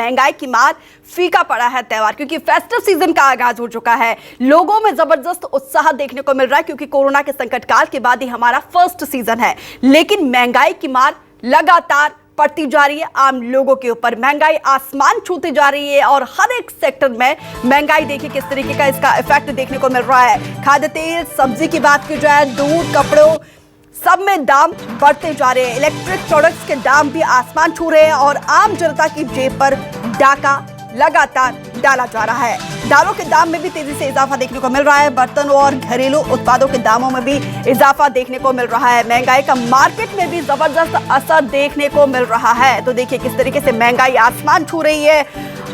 महंगाई की मार फीका पड़ा है त्योहार, क्योंकि फेस्टिव सीजन का आगाज हो चुका है। लोगों में जबरदस्त उत्साह देखने को मिल रहा है क्योंकि कोरोना के संकट काल के बाद ही हमारा फर्स्ट सीजन है। लेकिन महंगाई की मार लगातार पड़ती जा रही है आम लोगों के ऊपर। महंगाई आसमान छूती जा रही है और हर एक सेक्टर में महंगाई देखिए किस तरीके का इसका इफेक्ट देखने को मिल रहा है। खाद्य तेल, सब्जी की बात की जाए, दूध, कपड़ों, सब में दाम बढ़ते जा रहे हैं। इलेक्ट्रिक प्रोडक्ट्स के दाम भी आसमान छू रहे हैं और आम जनता की जेब पर डाका लगातार डाला जा रहा है। दालों के दाम में भी तेजी से इजाफा देखने को मिल रहा है। बर्तन और घरेलू उत्पादों के दामों में भी इजाफा देखने को मिल रहा है। महंगाई का मार्केट में भी जबरदस्त असर देखने को मिल रहा है। तो देखिए किस तरीके से महंगाई आसमान छू रही है।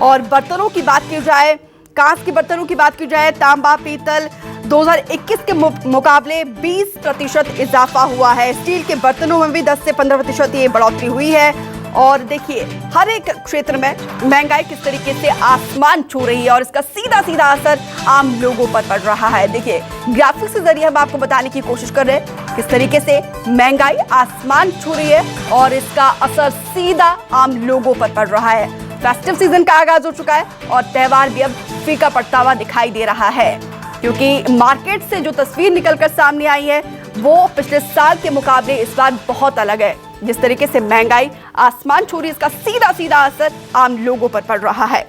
और बर्तनों की बात की जाए, कांच के बर्तनों की बात की जाए, तांबा, पीतल 2021 के मुकाबले 20% इजाफा हुआ है। स्टील के बर्तनों में भी 10 से 15% ये बढ़ोतरी हुई है। और देखिए हर एक क्षेत्र में महंगाई किस तरीके से आसमान छू रही है और इसका सीधा सीधा असर आम लोगों पर पड़ रहा है। देखिए ग्राफिक्स के जरिए हम आपको बताने की कोशिश कर रहे हैं किस तरीके से महंगाई आसमान छू रही है और इसका असर सीधा आम लोगों पर पड़ रहा है। फेस्टिव सीजन का आगाज हो चुका है और त्योहार भी अब फीका पड़ता हुआ दिखाई दे रहा है, क्योंकि मार्केट से जो तस्वीर निकलकर सामने आई है वो पिछले साल के मुकाबले इस बार बहुत अलग है। जिस तरीके से महंगाई आसमान छू रही है, इसका सीधा सीधा असर आम लोगों पर पड़ रहा है।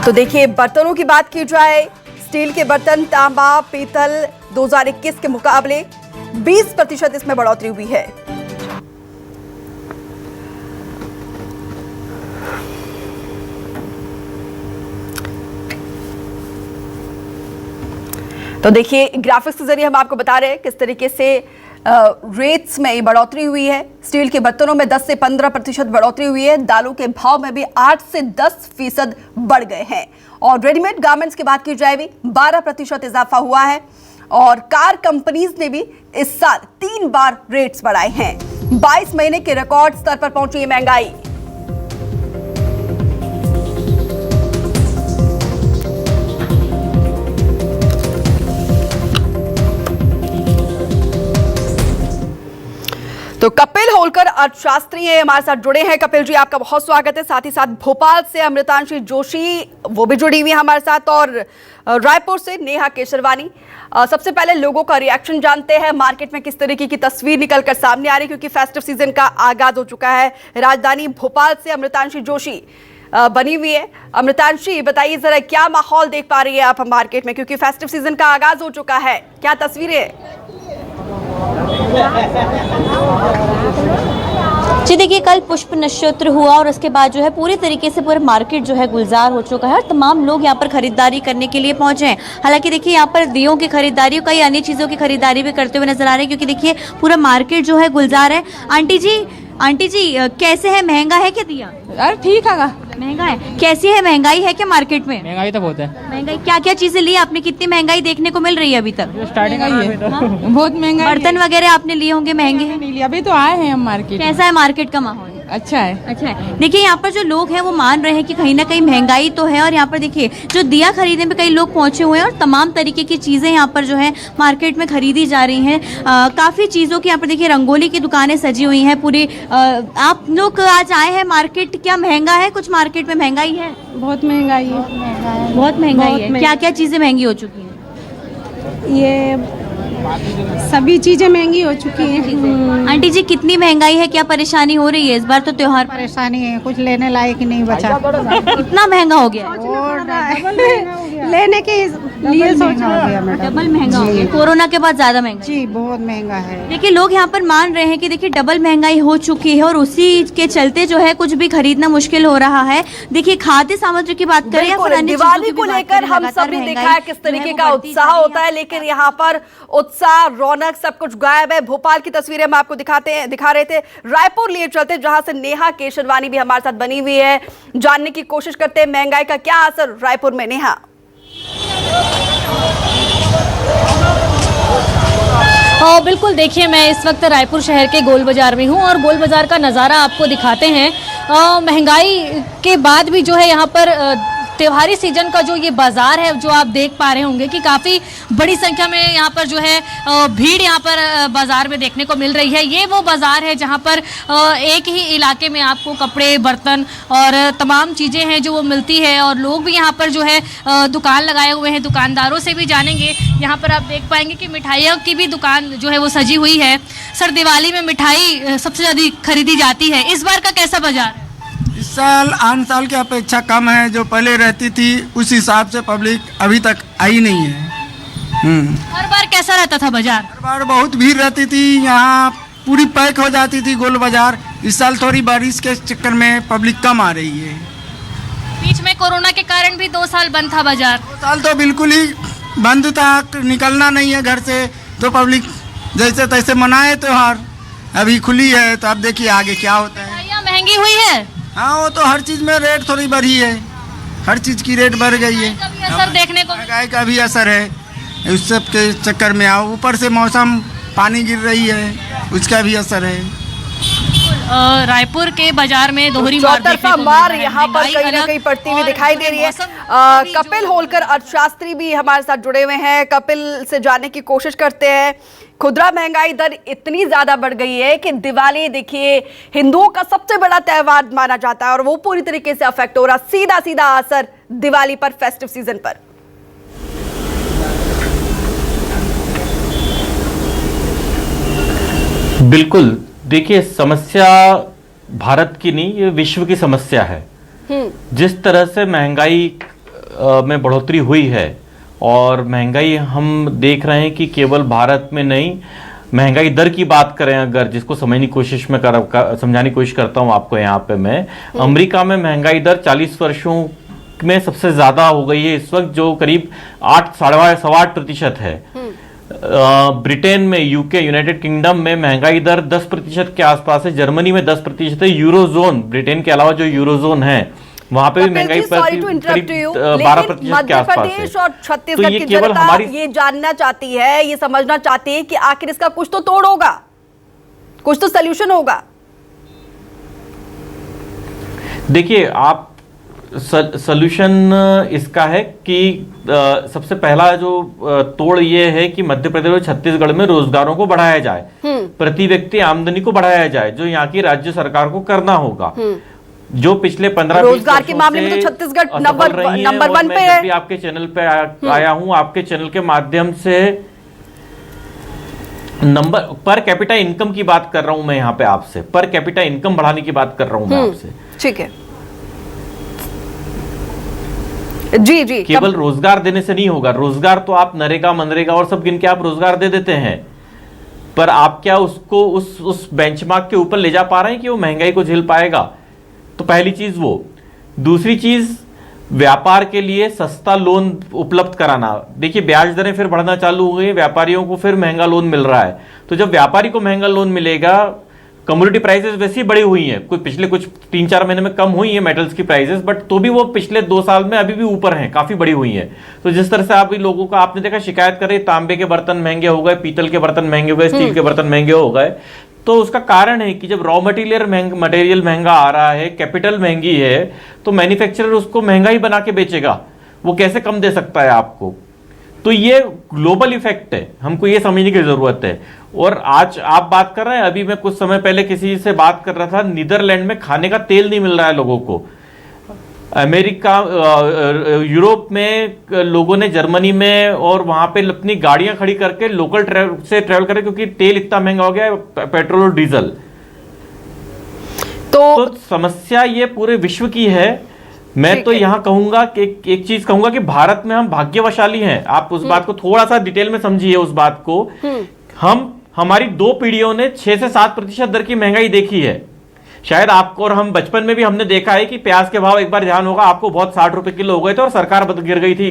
तो देखिए बर्तनों की बात की जाए, स्टील के बर्तन, तांबा, पीतल 2021 के मुकाबले 20% इसमें बढ़ोतरी हुई है। तो देखिए ग्राफिक्स के जरिए हम आपको बता रहे हैं किस तरीके से रेट्स में बढ़ोतरी हुई है। स्टील के बर्तनों में 10 से 15% बढ़ोतरी हुई है। दालों के भाव में भी 8 से 10% बढ़ गए हैं। और रेडीमेड गारमेंट्स की बात की जाए भी 12% इजाफा हुआ है। और कार कंपनीज ने भी इस साल 3 बार रेट्स बढ़ाए हैं। 22 महीने के रिकॉर्ड स्तर पर पहुंची है महंगाई। तो कपिल होलकर अर्थशास्त्री हैं, हमारे साथ जुड़े हैं। कपिल जी आपका बहुत स्वागत है। साथ ही साथ भोपाल से अमृतांशी जोशी वो भी जुड़ी हुई है हमारे साथ और रायपुर से नेहा केशरवानी। सबसे पहले लोगों का रिएक्शन जानते हैं। मार्केट में किस तरीके की तस्वीर निकलकर सामने आ रही है, क्योंकि फेस्टिव सीजन का आगाज हो चुका है। राजधानी भोपाल से अमृतांशी जोशी बनी हुई है। अमृतांशी बताइए जरा क्या माहौल देख पा रही है आप मार्केट में, क्योंकि फेस्टिव सीजन का आगाज हो चुका है, क्या तस्वीरें? जी देखिए कल पुष्प नक्षत्र हुआ और उसके बाद जो है पूरी तरीके से पूरा मार्केट जो है गुलजार हो चुका है और तमाम लोग यहाँ पर खरीदारी करने के लिए पहुंचे हैं। हालांकि देखिए यहाँ पर दियों की खरीदारी, कई अन्य चीज़ों की खरीदारी भी करते हुए नजर आ रहे हैं, क्योंकि देखिए पूरा मार्केट जो है गुलजार है। आंटी जी कैसे है, महंगा है क्या दिया? अरे ठीक है, महंगा है। कैसी है, महंगाई है क्या मार्केट में? महंगाई तो बहुत है। महंगाई क्या क्या चीजें ली आपने, कितनी महंगाई देखने को मिल रही है अभी तक? स्टार्टिंग आई है बहुत महंगा। बर्तन वगैरह आपने लिए होंगे महंगे? नहीं लिए, अभी तो आए हैं हम मार्केट। कैसा है मार्केट का माहौल? अच्छा है। देखिए यहाँ पर जो लोग हैं वो मान रहे हैं कि कहीं ना कहीं महंगाई तो है और यहाँ पर देखिए जो दिया खरीदने में कई लोग पहुंचे हुए हैं और तमाम तरीके की चीज़ें यहाँ पर जो है मार्केट में खरीदी जा रही हैं। काफ़ी चीज़ों की यहाँ पर देखिए रंगोली की दुकानें सजी हुई हैं पूरी। आप लोग आज आए हैं मार्केट, क्या महंगा है कुछ मार्केट में? महंगाई है, बहुत महंगाई है, बहुत महंगाई है। क्या क्या चीज़ें महंगी हो चुकी हैं? ये सभी चीजें महंगी हो चुकी हैं। आंटी जी कितनी महंगाई है, क्या परेशानी हो रही है? इस बार तो त्योहार परेशानी है, कुछ लेने लायक ही नहीं बचा। इतना महंगा हो गया? लेने के लिए सोचना हो गया मैडम, डबल महंगा हो गया। कोरोना के बाद ज्यादा महंगा जी, बहुत महंगा है। देखिए लोग यहाँ पर मान रहे हैं कि देखिए डबल महंगाई हो चुकी है और उसी के चलते जो है कुछ भी खरीदना मुश्किल हो रहा है। देखिए खाद्य सामग्री की बात करें या फिर अन्य दिवाली को लेकर हम सब ने देखा है किस तरीके का उत्साह होता है, लेकिन यहाँ पर उत्साह, रौनक सब कुछ गायब है। भोपाल की तस्वीरें हम आपको दिखा रहे थे। रायपुर लिए चलते जहां से नेहा केशरवानी भी हमारे साथ बनी हुई है, जानने की कोशिश करते हैं महंगाई का क्या असर रायपुर में। नेहा बिल्कुल, देखिए मैं इस वक्त रायपुर शहर के गोल बाजार में हूँ और गोल बाजार का नज़ारा आपको दिखाते हैं। महंगाई के बाद भी जो है यहाँ पर त्योहारी सीजन का जो ये बाजार है, जो आप देख पा रहे होंगे कि काफ़ी बड़ी संख्या में यहाँ पर जो है भीड़ यहाँ पर बाजार में देखने को मिल रही है। ये वो बाजार है जहाँ पर एक ही इलाके में आपको कपड़े, बर्तन और तमाम चीज़ें हैं जो वो मिलती है, और लोग भी यहाँ पर जो है दुकान लगाए हुए हैं। दुकानदारों से भी जानेंगे। यहाँ पर आप देख पाएंगे कि मिठाइयों की भी दुकान जो है वो सजी हुई है। सर, दिवाली में मिठाई सबसे ज़्यादा खरीदी जाती है, इस बार का कैसा बाजार है? इस साल आन साल की अपेक्षा कम है। जो पहले रहती थी उस हिसाब से पब्लिक अभी तक आई नहीं है। हर बार कैसा रहता था बाजार? हर बार बहुत भीड़ रहती थी, यहाँ पूरी पैक हो जाती थी गोल बाजार। इस साल थोड़ी बारिश के चक्कर में पब्लिक कम आ रही है। बीच में कोरोना के कारण भी 2 साल बंद था बाजार। 2 साल तो बिल्कुल ही बंद था, निकलना नहीं है घर से, तो पब्लिक जैसे तैसे मनाए त्योहार। अभी खुली है तो अब देखिए आगे क्या होता है। मिठाइयाँ महंगी हुई है? हाँ, वो तो हर चीज़ में रेट थोड़ी बढ़ी है, हर चीज़ की रेट बढ़ गई है। कभी असर देखने को महंगाई का भी असर है, उस सब के चक्कर में आओ। ऊपर से मौसम पानी गिर रही है, उसका भी असर है। रायपुर के बाजार में दोहरी चौतरफा मार यहाँ पर कहीं ना कहीं पड़ती हुई दिखाई दे रही है। कपिल होलकर अर्थशास्त्री भी हमारे साथ जुड़े हुए हैं। कपिल से जानने की कोशिश करते हैं। खुदरा महंगाई दर इतनी ज्यादा बढ़ गई है कि दिवाली देखिए हिंदुओं का सबसे बड़ा त्योहार माना जाता है और वो पूरी तरीके से अफेक्ट हो रहा, सीधा सीधा असर दिवाली पर, फेस्टिव सीजन पर। बिल्कुल, देखिए समस्या भारत की नहीं, ये विश्व की समस्या है। जिस तरह से महंगाई में बढ़ोतरी हुई है, और महंगाई हम देख रहे हैं कि केवल भारत में नहीं, महंगाई दर की बात करें अगर, जिसको समझने की कोशिश में समझाने की कोशिश करता हूं आपको यहाँ पे मैं, अमेरिका में महंगाई दर 40 वर्षों में सबसे ज्यादा हो गई है इस वक्त, जो करीब 8.8% है। ब्रिटेन में, यूके, यूनाइटेड किंगडम में महंगाई दर 10% के आसपास है। जर्मनी में 10% है। यूरोजोन, ब्रिटेन के अलावा जो यूरोजोन है वहां पे भी महंगाई करीब 12% के आसपास है। और छत्तीसगढ़ की जनता ये जानना चाहती है, ये समझना चाहती है कि आखिर इसका कुछ तो तोड़ होगा, कुछ तो सोल्यूशन होगा। देखिए, आप सोल्यूशन इसका है कि सबसे पहला जो तोड़ ये है कि मध्य प्रदेश और छत्तीसगढ़ में रोजगारों को बढ़ाया जाए, प्रति व्यक्ति आमदनी को बढ़ाया जाए, जो यहाँ की राज्य सरकार को करना होगा। जो पिछले 15-20 रोजगार के मामले में तो छत्तीसगढ़ नंबर 1 पे है। आपके चैनल पे आया हूं, आपके चैनल के माध्यम से नंबर पर कैपिटा इनकम की बात कर रहा हूं मैं यहाँ पे आपसे, पर कैपिटा इनकम बढ़ाने की बात कर रहा हूं मैं आपसे। ठीक है, जी जी। केवल रोजगार देने से नहीं होगा। रोजगार तो आप नरेगा, मनरेगा और सब गिन के आप रोजगार दे देते हैं, पर आप क्या उसको उस बेंचमार्क के ऊपर ले जा पा रहे हैं कि वो महंगाई को झेल पाएगा? तो पहली चीज वो। दूसरी चीज, व्यापार के लिए सस्ता लोन उपलब्ध कराना। देखिए, ब्याज दरें फिर बढ़ना चालू हो गई, व्यापारियों को फिर महंगा लोन मिल रहा है। तो जब व्यापारी को महंगा लोन मिलेगा, कमोडिटी प्राइसेस वैसे ही बढ़ी हुई हैं, पिछले कुछ 3-4 महीने में कम हुई है मेटल्स की प्राइसेस, बट तो भी वो पिछले 2 साल में अभी भी ऊपर हैं, काफी बढ़ी हुई हैं। तो जिस तरह से आप लोगों का आपने देखा शिकायत कर रहे, तांबे के बर्तन महंगे हो गए, पीतल के बर्तन महंगे हो गए, स्टील के बर्तन महंगे हो गए, तो उसका कारण है कि जब रॉ मटेरियल महंगा आ रहा है, कैपिटल महंगी है, तो मैन्युफैक्चरर उसको महंगा ही बना के बेचेगा। वो कैसे कम दे सकता है आपको? तो ये ग्लोबल इफेक्ट है, हमको ये समझने की जरूरत है। और आज आप बात कर रहे हैं, अभी मैं कुछ समय पहले किसी से बात कर रहा था, नीदरलैंड में खाने का तेल नहीं मिल रहा है लोगों को। अमेरिका, यूरोप में लोगों ने, जर्मनी में और वहां पे अपनी गाड़ियां खड़ी करके लोकल ट्रेवल करें, क्योंकि तेल इतना महंगा हो गया है, पेट्रोल और डीजल। तो समस्या ये पूरे विश्व की है। मैं तो यहां कहूंगा कि एक चीज कहूंगा कि भारत में हम भाग्यवशाली हैं। आप उस बात को थोड़ा सा डिटेल में समझिए। उस बात को हमारी 2 पीढ़ियों ने 6 से 7% दर की महंगाई देखी है। शायद आपको और हम बचपन में भी हमने देखा है कि प्याज के भाव, एक बार ध्यान होगा आपको, बहुत 60 रुपए किलो हो गए थे और सरकार गिर गई थी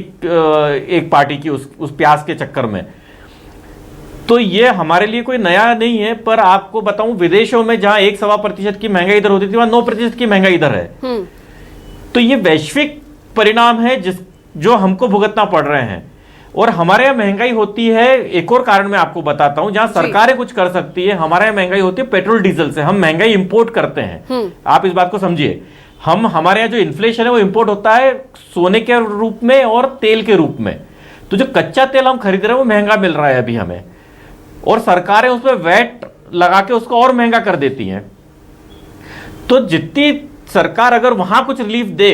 एक पार्टी की उस प्याज के चक्कर में। तो ये हमारे लिए कोई नया नहीं है, पर आपको बताऊं, विदेशों में जहां 1-1.25% की महंगाई दर होती थी, वहां 9% की महंगाई दर है। तो ये वैश्विक परिणाम है जो हमको भुगतना पड़ रहे हैं। और हमारे यहाँ महंगाई होती है, एक और कारण मैं आपको बताता हूं, जहां सरकारें कुछ कर सकती है। हमारे यहाँ महंगाई होती है पेट्रोल डीजल से, हम महंगाई इंपोर्ट करते हैं। आप इस बात को समझिए। हमारे यहाँ जो इन्फ्लेशन है वो इंपोर्ट होता है सोने के रूप में और तेल के रूप में। तो जो कच्चा तेल हम खरीद रहे हैं वो महंगा मिल रहा है अभी हमें, और सरकारें उस पर वैट लगा के उसको और महंगा कर देती हैं। तो जितनी सरकार अगर वहां कुछ रिलीफ दे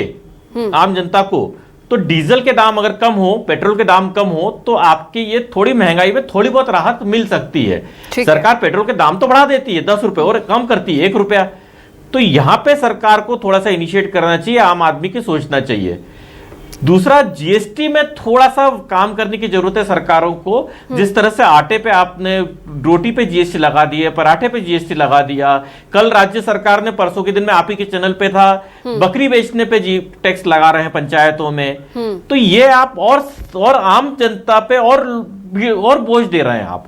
आम जनता को, तो डीजल के दाम अगर कम हो, पेट्रोल के दाम कम हो, तो आपकी ये थोड़ी महंगाई में थोड़ी बहुत राहत मिल सकती है। सरकार पेट्रोल के दाम तो बढ़ा देती है 10 रुपए और कम करती है 1 रुपया। तो यहां पे सरकार को थोड़ा सा इनिशिएट करना चाहिए, आम आदमी की सोचना चाहिए। दूसरा, जीएसटी में थोड़ा सा काम करने की जरूरत है सरकारों को। जिस तरह से आटे पे आपने, रोटी पे जीएसटी लगा दी है, पराठे पे जीएसटी लगा दिया, कल राज्य सरकार ने, परसों के दिन में आप ही के चैनल पे था, बकरी बेचने पे टैक्स लगा रहे हैं पंचायतों में। तो ये आप और आम जनता पे और बोझ दे रहे हैं आप।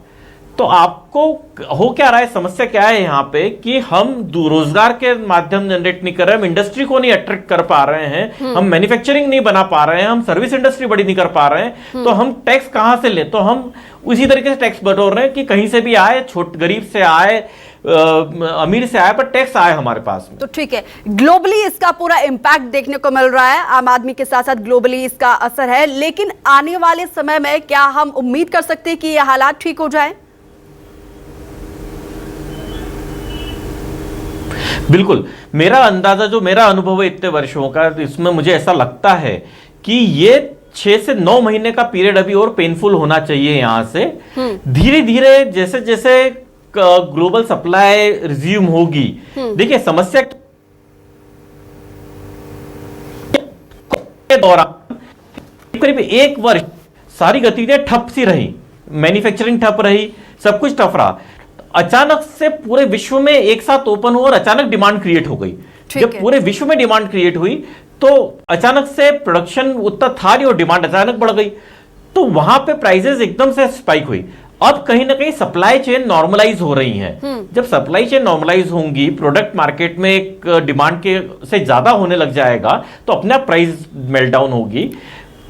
तो आपको हो क्या रहा है, समस्या क्या है यहाँ पे कि हम रोजगार के माध्यम जनरेट नहीं कर रहे, हम इंडस्ट्री को नहीं अट्रैक्ट कर पा रहे हैं, हम मैन्युफैक्चरिंग नहीं बना पा रहे हैं, हम सर्विस इंडस्ट्री बड़ी नहीं कर पा रहे हैं। तो हम टैक्स कहां से लें? तो हम उसी तरीके से टैक्स बटोर रहे हैं कि कहीं से भी आए, गरीब से आए, अमीर से आए, पर टैक्स आए हमारे पास में। तो ठीक है, ग्लोबली इसका पूरा इंपैक्ट देखने को मिल रहा है, आम आदमी के साथ साथ ग्लोबली इसका असर है। लेकिन आने वाले समय में क्या हम उम्मीद कर सकते हैं कि ये हालात ठीक हो जाए? बिल्कुल, मेरा अंदाजा, जो मेरा अनुभव है इतने वर्षों का, इसमें मुझे ऐसा लगता है कि ये 6 से 9 महीने का पीरियड अभी और पेनफुल होना चाहिए। यहां से धीरे धीरे जैसे जैसे ग्लोबल सप्लाई रिज्यूम होगी, देखिए समस्या के दौरान करीब 1 वर्ष सारी गतिविधियां ठप सी रही, मैन्युफैक्चरिंग ठप रही, सब कुछ ठप रहा। अचानक से पूरे विश्व में एक साथ ओपन हुआ और अचानक डिमांड क्रिएट हो गई। जब पूरे विश्व में डिमांड क्रिएट हुई तो अचानक से प्रोडक्शन उतना था नहीं और डिमांड अचानक बढ़ गई, तो वहां पे प्राइसेस एकदम से स्पाइक हुई। अब कहीं ना कहीं सप्लाई चेन नॉर्मलाइज हो रही है। जब सप्लाई चेन नॉर्मलाइज होंगी, प्रोडक्ट मार्केट में एक डिमांड के से ज्यादा होने लग जाएगा, तो अपने आप प्राइस मेल्टडाउन होगी।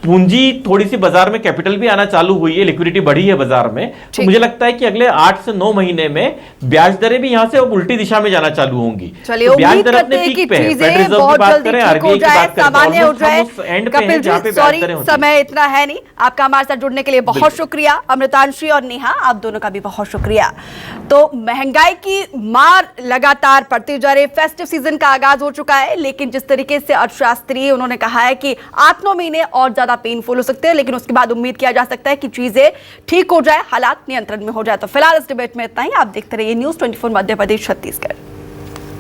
पूंजी थोड़ी सी बाजार में, कैपिटल भी आना चालू हुई है, लिक्विडिटी बढ़ी है बाजार में। तो मुझे लगता है कि अगले 8 से 9 महीने में ब्याज दरें भी यहां से उल्टी दिशा में जाना चालू होंगी। चलिए, तो ब्याज उम्मीद दर करते अपने हैं कि पीक पे है, चीजें फेडरल रिजर्व बहुत की बात जल्दी करें, ठीक आरबीआई हो की जाए, बात करें, सामान्य हो ऑलमोस्ट हम जाए। उस एंड पे कपिल हैं जहां पे जी, ब्याज सॉरी, दरें होती हैं। समय इतना है नहीं। आपका हमारे साथ जुड़ने के लिए बहुत शुक्रिया। अमृतांशी और नेहा, आप दोनों का भी बहुत शुक्रिया। तो महंगाई की मार लगातार पड़ती जा रही, फेस्टिव सीजन का आगाज हो चुका है, लेकिन जिस तरीके से अर्थशास्त्री उन्होंने कहा है कि 8-9 महीने और ज्यादा पेनफुल हो सकते हैं, लेकिन उसके बाद उम्मीद किया जा सकता है कि चीजें ठीक हो जाए, हालात नियंत्रण में हो जाए। तो फिलहाल इस डिबेट में इतना ही। आप देखते रहिए न्यूज़ 24 मध्य प्रदेश छत्तीसगढ़।